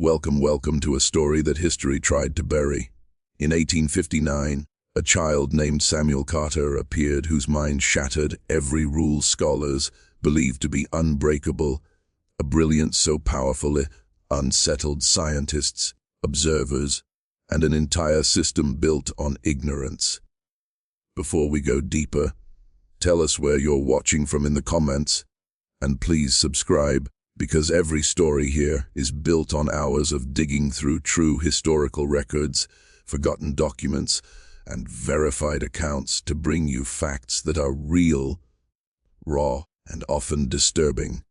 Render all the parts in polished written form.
Welcome to a story that history tried to bury. In 1859, a child named Samuel Carter appeared whose mind shattered every rule scholars believed to be unbreakable, a brilliance so powerful it unsettled scientists, observers, and an entire system built on ignorance. Before we go deeper, tell us where you're watching from in the comments, and please subscribe, because every story here is built on hours of digging through true historical records, forgotten documents, and verified accounts to bring you facts that are real, raw, and often disturbing.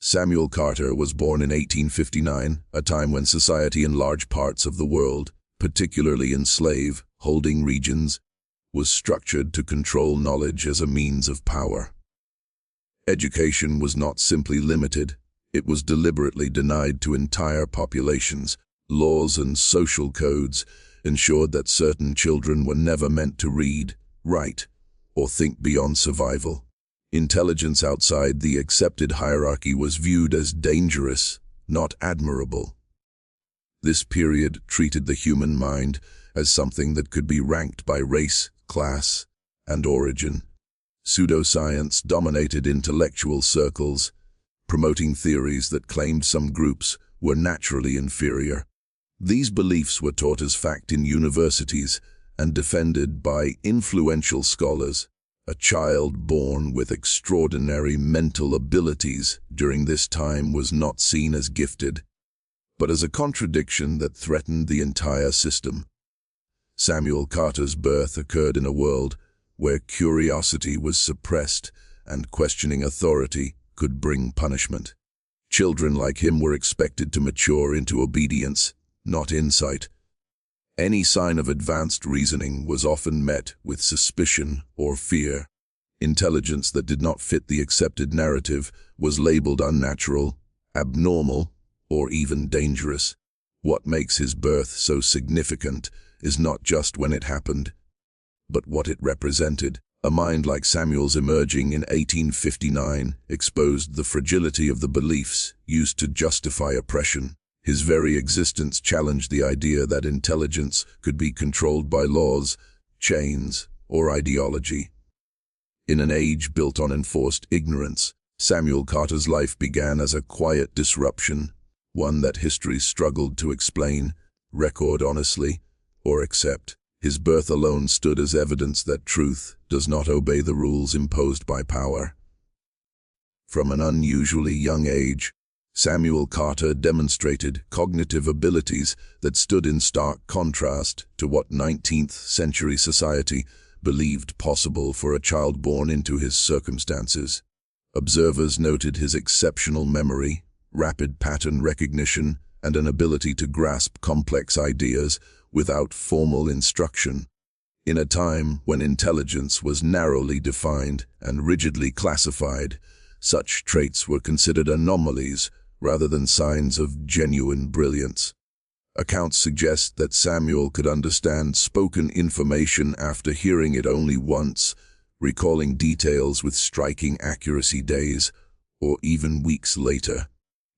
Samuel Carter was born in 1859, a time when society in large parts of the world, particularly in slave-holding regions, was structured to control knowledge as a means of power. Education was not simply limited, it was deliberately denied to entire populations. Laws and social codes ensured that certain children were never meant to read, write, or think beyond survival. Intelligence outside the accepted hierarchy was viewed as dangerous, not admirable. This period treated the human mind as something that could be ranked by race, class, and origin. Pseudoscience dominated intellectual circles, promoting theories that claimed some groups were naturally inferior. These beliefs were taught as fact in universities and defended by influential scholars. A child born with extraordinary mental abilities during this time was not seen as gifted, but as a contradiction that threatened the entire system. Samuel Carter's birth occurred in a world where curiosity was suppressed and questioning authority could bring punishment. Children like him were expected to mature into obedience, not insight. Any sign of advanced reasoning was often met with suspicion or fear. Intelligence that did not fit the accepted narrative was labeled unnatural, abnormal, or even dangerous. What makes his birth so significant is not just when it happened, but what it represented. A mind like Samuel's emerging in 1859 exposed the fragility of the beliefs used to justify oppression. His very existence challenged the idea that intelligence could be controlled by laws, chains, or ideology. In an age built on enforced ignorance, Samuel Carter's life began as a quiet disruption, one that history struggled to explain, record honestly, or accept. His birth alone stood as evidence that truth does not obey the rules imposed by power. From an unusually young age, Samuel Carter demonstrated cognitive abilities that stood in stark contrast to what 19th-century society believed possible for a child born into his circumstances. Observers noted his exceptional memory, rapid pattern recognition, and an ability to grasp complex ideas without formal instruction. In a time when intelligence was narrowly defined and rigidly classified, such traits were considered anomalies rather than signs of genuine brilliance. Accounts suggest that Samuel could understand spoken information after hearing it only once, recalling details with striking accuracy days or even weeks later.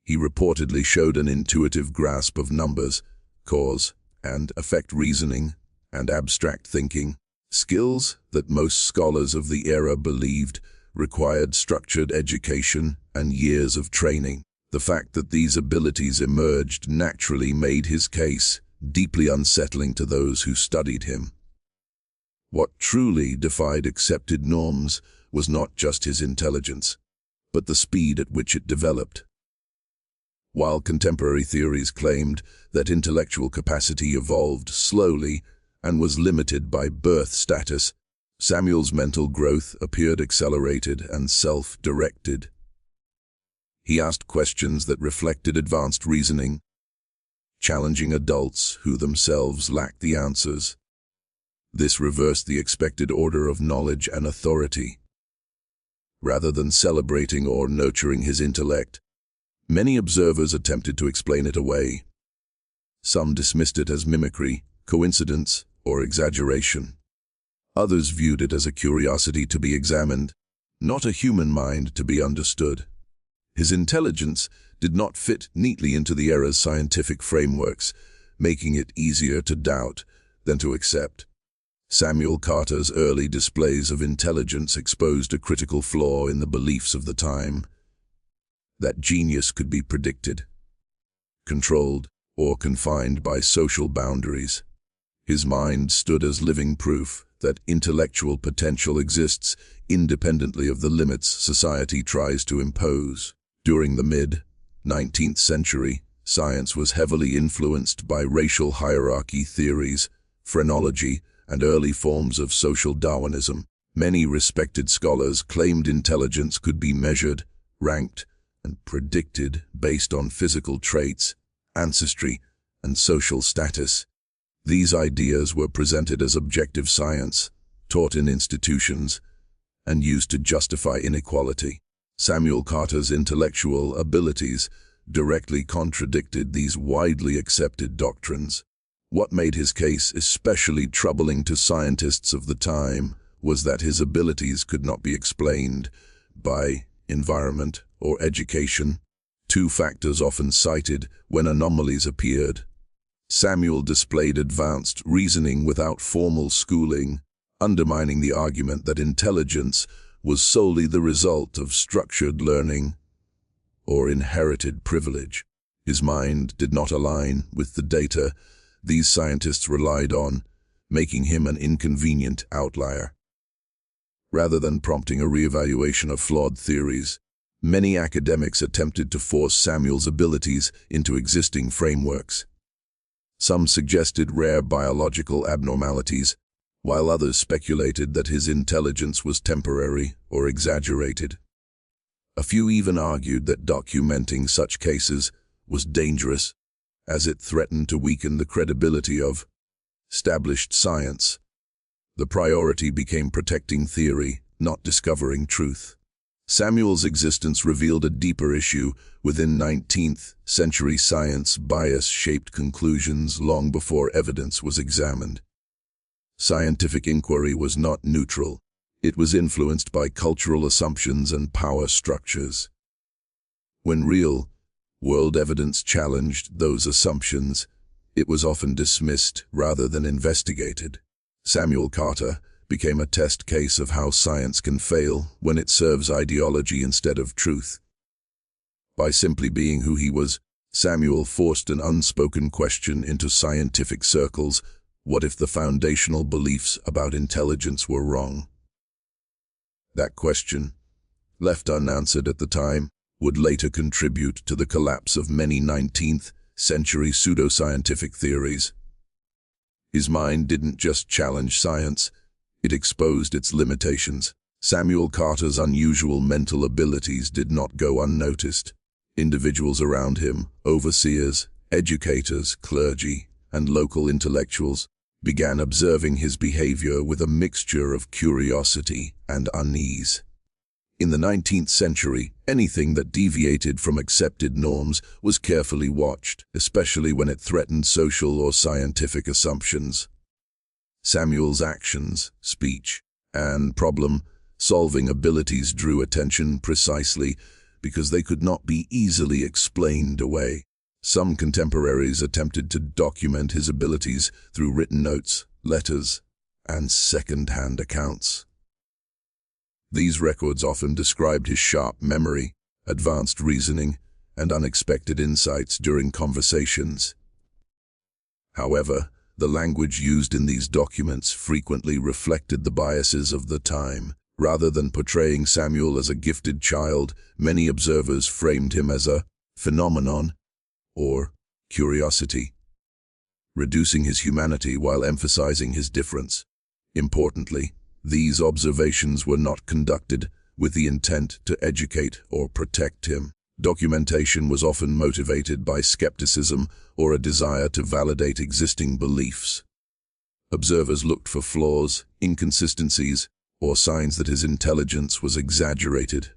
He reportedly showed an intuitive grasp of numbers, cause and effect reasoning, and abstract thinking, skills that most scholars of the era believed required structured education and years of training. The fact that these abilities emerged naturally made his case deeply unsettling to those who studied him. What truly defied accepted norms was not just his intelligence, but the speed at which it developed. While contemporary theories claimed that intellectual capacity evolved slowly and was limited by birth status, Samuel's mental growth appeared accelerated and self-directed. He asked questions that reflected advanced reasoning, challenging adults who themselves lacked the answers. This reversed the expected order of knowledge and authority. Rather than celebrating or nurturing his intellect, many observers attempted to explain it away. Some dismissed it as mimicry, coincidence, or exaggeration. Others viewed it as a curiosity to be examined, not a human mind to be understood. His intelligence did not fit neatly into the era's scientific frameworks, making it easier to doubt than to accept. Samuel Carter's early displays of intelligence exposed a critical flaw in the beliefs of the time: that genius could be predicted, controlled, or confined by social boundaries. His mind stood as living proof that intellectual potential exists independently of the limits society tries to impose. During the mid-19th century, science was heavily influenced by racial hierarchy theories, phrenology, and early forms of social Darwinism. Many respected scholars claimed intelligence could be measured, ranked, and predicted based on physical traits, ancestry, and social status. These ideas were presented as objective science, taught in institutions, and used to justify inequality. Samuel Carter's intellectual abilities directly contradicted these widely accepted doctrines. What made his case especially troubling to scientists of the time was that his abilities could not be explained by environment or education, two factors often cited when anomalies appeared. Samuel displayed advanced reasoning without formal schooling, undermining the argument that intelligence was solely the result of structured learning or inherited privilege. His mind did not align with the data these scientists relied on, making him an inconvenient outlier. Rather than prompting a reevaluation of flawed theories, many academics attempted to force Samuel's abilities into existing frameworks. Some suggested rare biological abnormalities, while others speculated that his intelligence was temporary or exaggerated. A few even argued that documenting such cases was dangerous, as it threatened to weaken the credibility of established science. The priority became protecting theory, not discovering truth. Samuel's existence revealed a deeper issue within 19th century science. Bias shaped conclusions long before evidence was examined. Scientific inquiry was not neutral. It was influenced by cultural assumptions and power structures. When real-world evidence challenged those assumptions, it was often dismissed rather than investigated. Samuel Carter became a test case of how science can fail when it serves ideology instead of truth. By simply being who he was, Samuel forced an unspoken question into scientific circles: what if the foundational beliefs about intelligence were wrong? That question, left unanswered at the time, would later contribute to the collapse of many 19th century pseudoscientific theories. His mind didn't just challenge science, it exposed its limitations. Samuel Carter's unusual mental abilities did not go unnoticed. Individuals around him, overseers, educators, clergy, and local intellectuals, began observing his behavior with a mixture of curiosity and unease. In the 19th century, anything that deviated from accepted norms was carefully watched, especially when it threatened social or scientific assumptions. Samuel's actions, speech, and problem-solving abilities drew attention precisely because they could not be easily explained away. Some contemporaries attempted to document his abilities through written notes, letters, and second-hand accounts. These records often described his sharp memory, advanced reasoning, and unexpected insights during conversations. However, the language used in these documents frequently reflected the biases of the time. Rather than portraying Samuel as a gifted child, many observers framed him as a phenomenon or curiosity, reducing his humanity while emphasizing his difference. Importantly, these observations were not conducted with the intent to educate or protect him. Documentation was often motivated by skepticism or a desire to validate existing beliefs. Observers looked for flaws, inconsistencies, or signs that his intelligence was exaggerated.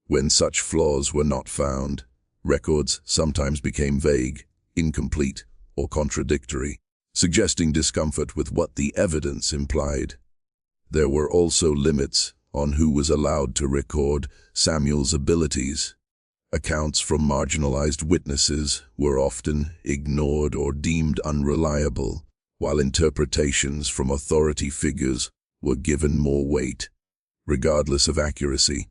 When such flaws were not found, records sometimes became vague, incomplete, or contradictory, suggesting discomfort with what the evidence implied. There were also limits on who was allowed to record Samuel's abilities. Accounts from marginalized witnesses were often ignored or deemed unreliable, while interpretations from authority figures were given more weight, regardless of accuracy.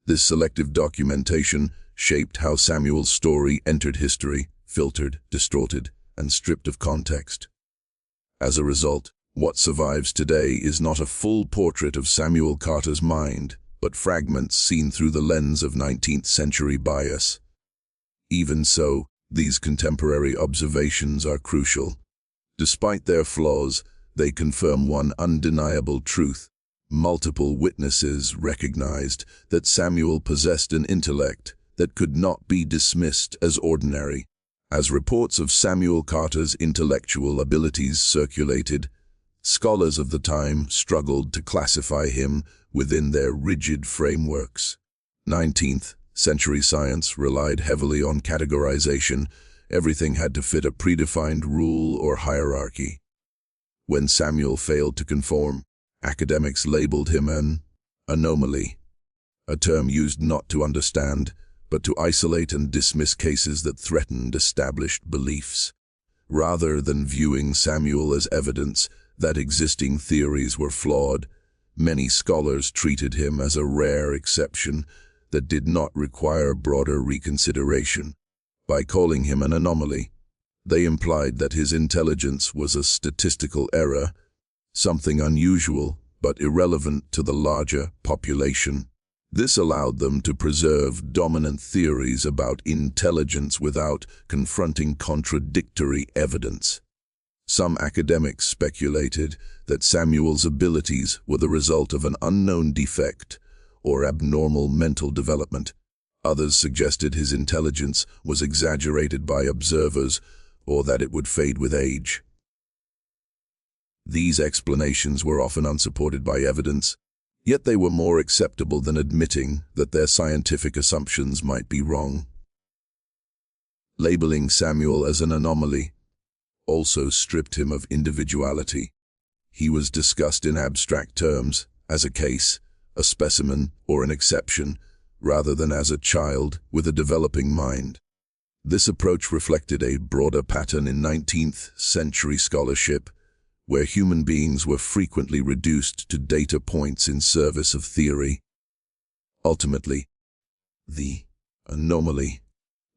This selective documentation shaped how Samuel's story entered history, filtered, distorted, and stripped of context. As a result, what survives today is not a full portrait of Samuel Carter's mind, but fragments seen through the lens of 19th-century bias. Even so, these contemporary observations are crucial. Despite their flaws, they confirm one undeniable truth. Multiple witnesses recognized that Samuel possessed an intellect that could not be dismissed as ordinary. As reports of Samuel Carter's intellectual abilities circulated, scholars of the time struggled to classify him within their rigid frameworks. 19th-century science relied heavily on categorization. Everything had to fit a predefined rule or hierarchy. When Samuel failed to conform, academics labeled him an anomaly, a term used not to understand, but to isolate and dismiss cases that threatened established beliefs. Rather than viewing Samuel as evidence that existing theories were flawed, many scholars treated him as a rare exception that did not require broader reconsideration. By calling him an anomaly, they implied that his intelligence was a statistical error, something unusual but irrelevant to the larger population. This allowed them to preserve dominant theories about intelligence without confronting contradictory evidence. Some academics speculated that Samuel's abilities were the result of an unknown defect or abnormal mental development. Others suggested his intelligence was exaggerated by observers or that it would fade with age. These explanations were often unsupported by evidence, yet they were more acceptable than admitting that their scientific assumptions might be wrong. Labeling Samuel as an anomaly also stripped him of individuality. He was discussed in abstract terms, as a case, a specimen, or an exception, rather than as a child with a developing mind. This approach reflected a broader pattern in 19th-century scholarship, where human beings were frequently reduced to data points in service of theory. Ultimately, the anomaly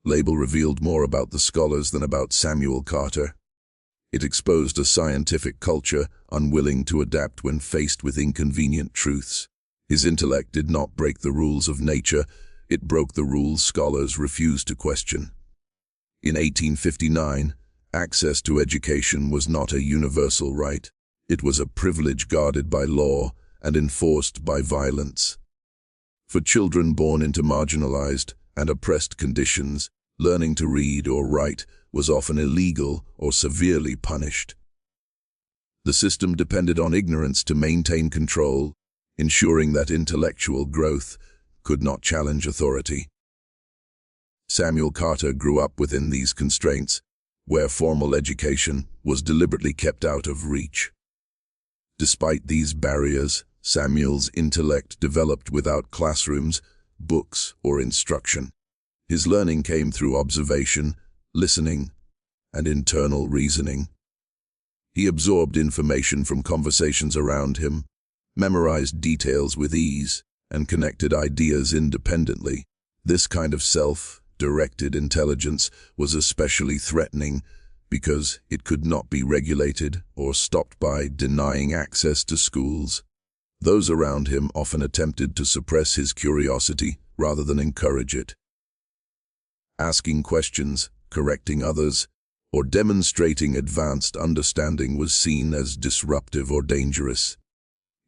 label revealed more about the scholars than about Samuel Carter. It exposed a scientific culture unwilling to adapt when faced with inconvenient truths. His intellect did not break the rules of nature, it broke the rules scholars refused to question. In 1859, access to education was not a universal right. It was a privilege guarded by law and enforced by violence. For children born into marginalized and oppressed conditions, learning to read or write was often illegal or severely punished. The system depended on ignorance to maintain control, ensuring that intellectual growth could not challenge authority. Samuel Carter grew up within these constraints, where formal education was deliberately kept out of reach. Despite these barriers, Samuel's intellect developed without classrooms, books, or instruction. His learning came through observation, listening, and internal reasoning. He absorbed information from conversations around him, memorized details with ease, and connected ideas independently. This kind of self-directed intelligence was especially threatening because it could not be regulated or stopped by denying access to schools. Those around him often attempted to suppress his curiosity rather than encourage it. Asking questions, correcting others, or demonstrating advanced understanding was seen as disruptive or dangerous.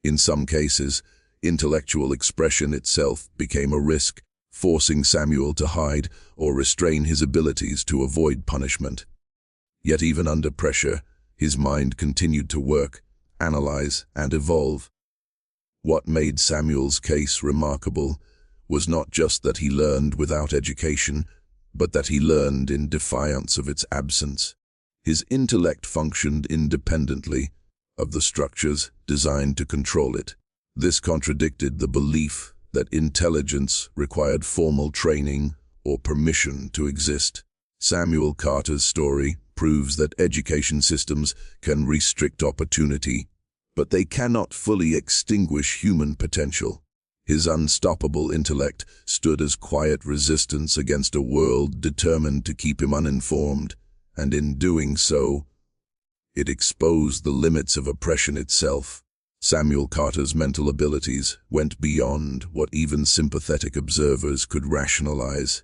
In some cases, intellectual expression itself became a risk, forcing Samuel to hide or restrain his abilities to avoid punishment. Yet even under pressure, his mind continued to work, analyze, and evolve. What made Samuel's case remarkable was not just that he learned without education, but that he learned in defiance of its absence. His intellect functioned independently of the structures designed to control it. This contradicted the belief that intelligence required formal training or permission to exist. Samuel Carter's story proves that education systems can restrict opportunity, but they cannot fully extinguish human potential. His unstoppable intellect stood as quiet resistance against a world determined to keep him uninformed, and in doing so, it exposed the limits of oppression itself. Samuel Carter's mental abilities went beyond what even sympathetic observers could rationalize.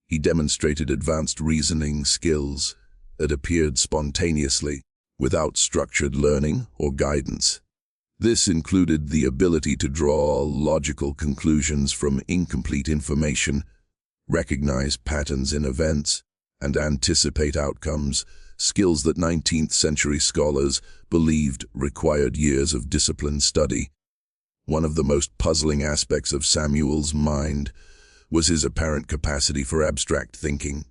He demonstrated advanced reasoning skills that appeared spontaneously, without structured learning or guidance. This included the ability to draw logical conclusions from incomplete information, recognize patterns in events, and anticipate outcomes, skills that 19th-century scholars believed required years of disciplined study. One of the most puzzling aspects of Samuel's mind was his apparent capacity for abstract thinking.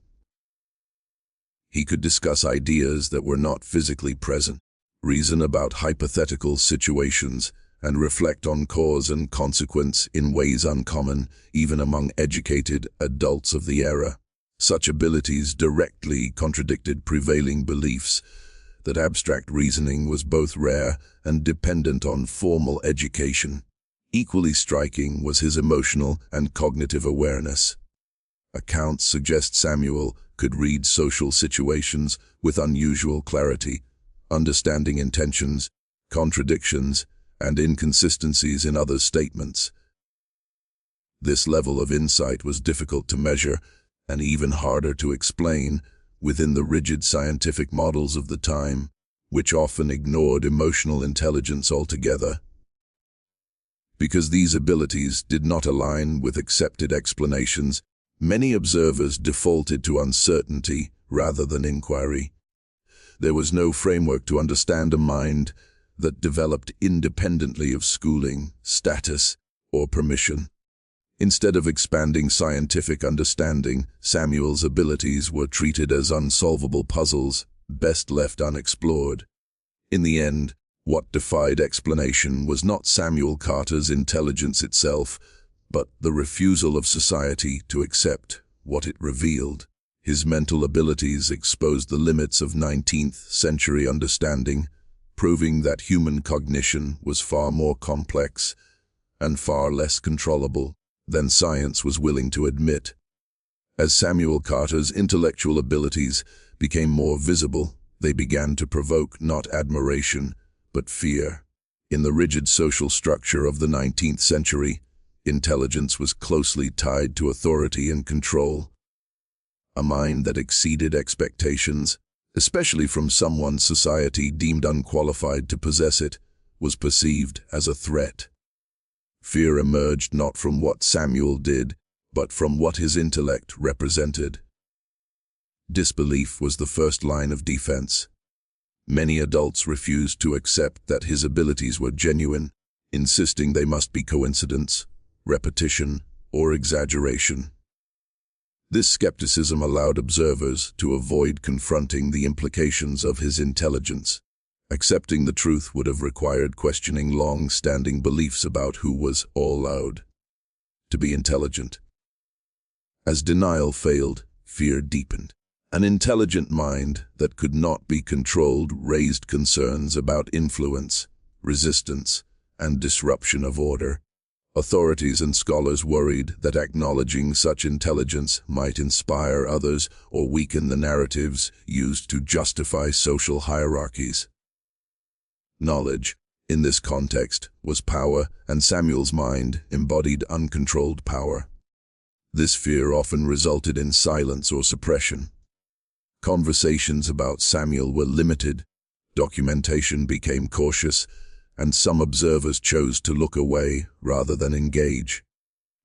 He could discuss ideas that were not physically present, reason about hypothetical situations, and reflect on cause and consequence in ways uncommon even among educated adults of the era. Such abilities directly contradicted prevailing beliefs that abstract reasoning was both rare and dependent on formal education. Equally striking was his emotional and cognitive awareness. Accounts suggest Samuel could read social situations with unusual clarity, understanding intentions, contradictions, and inconsistencies in others' statements. This level of insight was difficult to measure and even harder to explain within the rigid scientific models of the time, which often ignored emotional intelligence altogether. Because these abilities did not align with accepted explanations, many observers defaulted to uncertainty rather than inquiry. There was no framework to understand a mind that developed independently of schooling, status, or permission. Instead of expanding scientific understanding, Samuel's abilities were treated as unsolvable puzzles, best left unexplored. In the end, what defied explanation was not Samuel Carter's intelligence itself, but the refusal of society to accept what it revealed. His mental abilities exposed the limits of 19th-century understanding, proving that human cognition was far more complex and far less controllable than science was willing to admit. As Samuel Carter's intellectual abilities became more visible, they began to provoke not admiration, but fear. In the rigid social structure of the 19th century, intelligence was closely tied to authority and control. A mind that exceeded expectations, especially from someone society deemed unqualified to possess it, was perceived as a threat. Fear emerged not from what Samuel did, but from what his intellect represented. Disbelief was the first line of defense. Many adults refused to accept that his abilities were genuine, insisting they must be coincidence, repetition, or exaggeration. This skepticism allowed observers to avoid confronting the implications of his intelligence. Accepting the truth would have required questioning long-standing beliefs about who was allowed to be intelligent. As denial failed, fear deepened. An intelligent mind that could not be controlled raised concerns about influence, resistance, and disruption of order. Authorities and scholars worried that acknowledging such intelligence might inspire others or weaken the narratives used to justify social hierarchies. Knowledge, in this context, was power, and Samuel's mind embodied uncontrolled power. This fear often resulted in silence or suppression. Conversations about Samuel were limited, documentation became cautious, and some observers chose to look away rather than engage.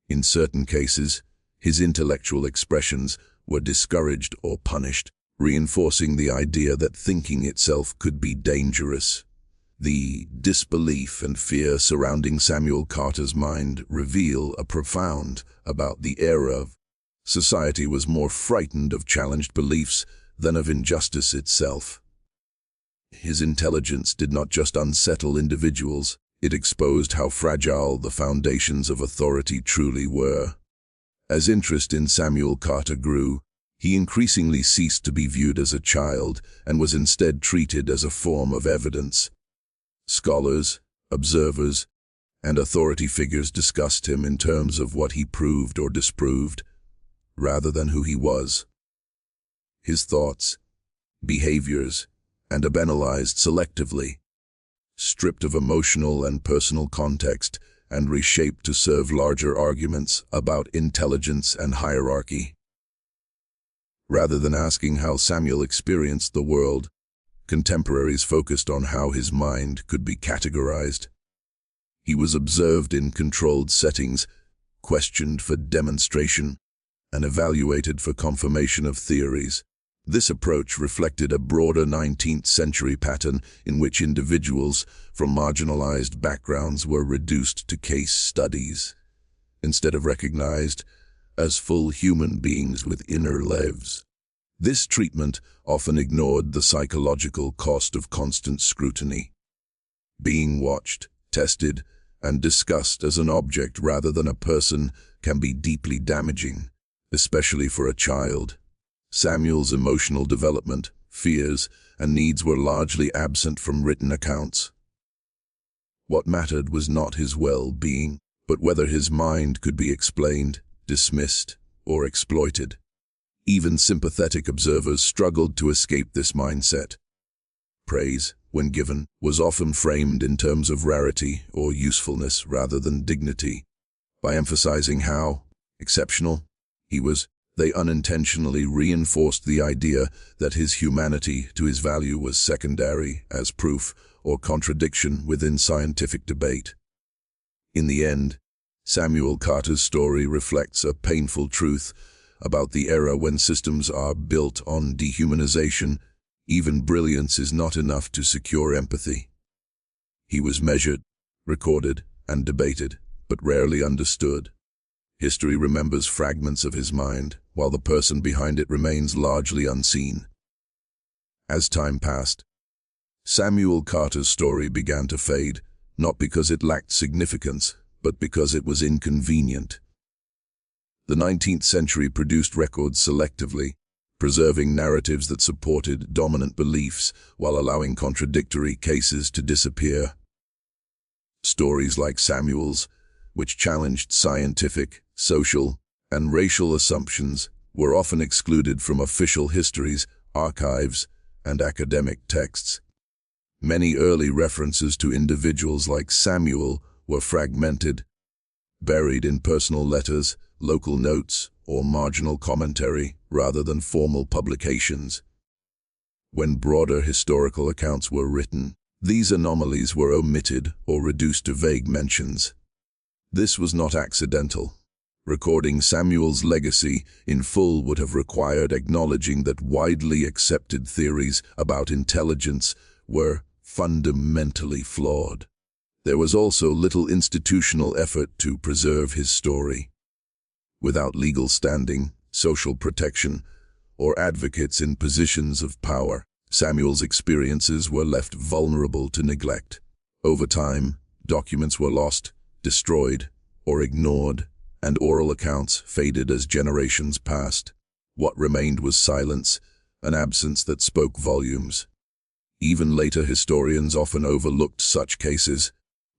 In certain cases, his intellectual expressions were discouraged or punished, reinforcing the idea that thinking itself could be dangerous. The disbelief and fear surrounding Samuel Carter's mind reveal a profound about the era. Society was more frightened of challenged beliefs than of injustice itself. His intelligence did not just unsettle individuals, it exposed how fragile the foundations of authority truly were. As interest in Samuel Carter grew, he increasingly ceased to be viewed as a child and was instead treated as a form of evidence. Scholars, observers, and authority figures discussed him in terms of what he proved or disproved, rather than who he was. His thoughts, behaviors, and analyzed selectively, stripped of emotional and personal context and reshaped to serve larger arguments about intelligence and hierarchy. Rather than asking how Samuel experienced the world, contemporaries focused on how his mind could be categorized. He was observed in controlled settings, questioned for demonstration, and evaluated for confirmation of theories. This approach reflected a broader 19th century pattern in which individuals from marginalized backgrounds were reduced to case studies, instead of recognized as full human beings with inner lives. This treatment often ignored the psychological cost of constant scrutiny. Being watched, tested, and discussed as an object rather than a person can be deeply damaging, especially for a child. Samuel's emotional development, fears, and needs were largely absent from written accounts. What mattered was not his well-being, but whether his mind could be explained, dismissed, or exploited. Even sympathetic observers struggled to escape this mindset. Praise, when given, was often framed in terms of rarity or usefulness rather than dignity. By emphasizing how exceptional he was, they unintentionally reinforced the idea that his humanity to his value was secondary as proof or contradiction within scientific debate. In the end, Samuel Carter's story reflects a painful truth about the era when systems are built on dehumanization. Even brilliance is not enough to secure empathy. He was measured, recorded, and debated, but rarely understood. History remembers fragments of his mind, while the person behind it remains largely unseen. As time passed, Samuel Carter's story began to fade, not because it lacked significance, but because it was inconvenient. The 19th century produced records selectively, preserving narratives that supported dominant beliefs while allowing contradictory cases to disappear. Stories like Samuel's, which challenged scientific, social, and racial assumptions, were often excluded from official histories, archives, and academic texts. Many early references to individuals like Samuel were fragmented, buried in personal letters, local notes, or marginal commentary, rather than formal publications. When broader historical accounts were written, these anomalies were omitted or reduced to vague mentions. This was not accidental. Recording Samuel's legacy in full would have required acknowledging that widely accepted theories about intelligence were fundamentally flawed. There was also little institutional effort to preserve his story. Without legal standing, social protection, or advocates in positions of power, Samuel's experiences were left vulnerable to neglect. Over time, documents were lost, destroyed, or ignored, and oral accounts faded as generations passed. What remained was silence, an absence that spoke volumes. Even later historians often overlooked such cases,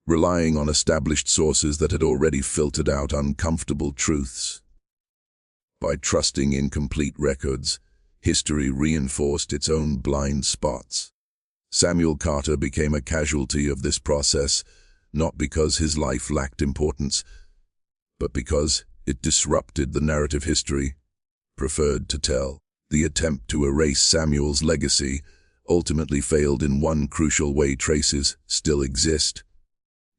relying on established sources that had already filtered out uncomfortable truths. By trusting incomplete records, history reinforced its own blind spots. Samuel Carter became a casualty of this process, not because his life lacked importance, but because it disrupted the narrative history preferred to tell. The attempt to erase Samuel's legacy ultimately failed in one crucial way. Traces still exist.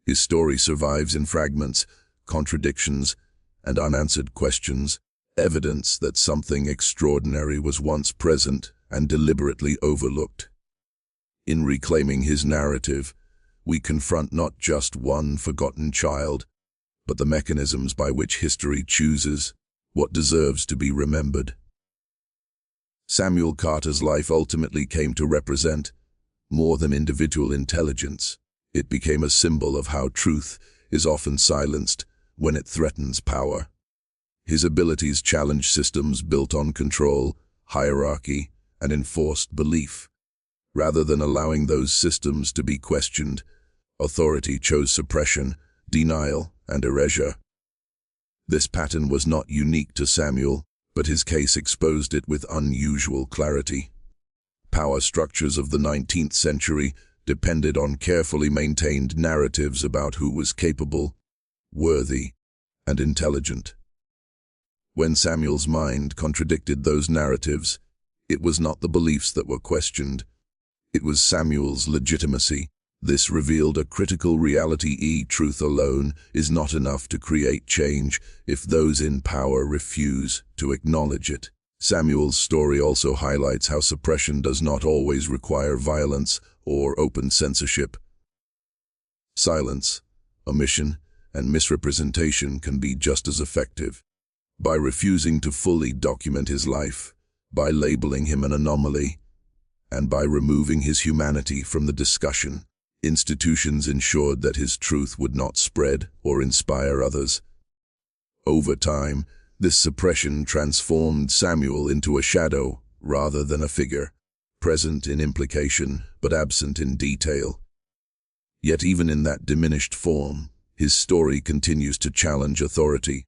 His story survives in fragments, contradictions, and unanswered questions, evidence that something extraordinary was once present and deliberately overlooked. In reclaiming his narrative, we confront not just one forgotten child, but the mechanisms by which history chooses what deserves to be remembered. Samuel Carter's life ultimately came to represent more than individual intelligence. It became a symbol of how truth is often silenced when it threatens power. His abilities challenged systems built on control, hierarchy, and enforced belief. Rather than allowing those systems to be questioned, authority chose suppression, denial, and erasure. This pattern was not unique to Samuel, but his case exposed it with unusual clarity. Power structures of the 19th century depended on carefully maintained narratives about who was capable, worthy, and intelligent. When Samuel's mind contradicted those narratives, it was not the beliefs that were questioned. It was Samuel's legitimacy. This revealed a critical reality. Truth alone is not enough to create change if those in power refuse to acknowledge it. Samuel's story also highlights how suppression does not always require violence or open censorship. Silence, omission, and misrepresentation can be just as effective. By refusing to fully document his life, by labeling him an anomaly, and by removing his humanity from the discussion, institutions ensured that his truth would not spread or inspire others. Over time, this suppression transformed Samuel into a shadow rather than a figure, present in implication but absent in detail. Yet even in that diminished form, his story continues to challenge authority.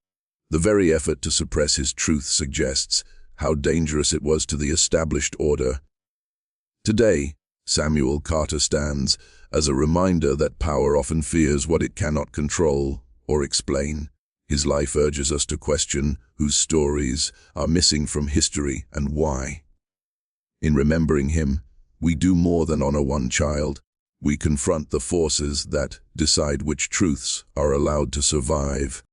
The very effort to suppress his truth suggests how dangerous it was to the established order. Today, Samuel Carter stands as a reminder that power often fears what it cannot control or explain. His life urges us to question whose stories are missing from history and why. In remembering him, we do more than honor one child. We confront the forces that decide which truths are allowed to survive.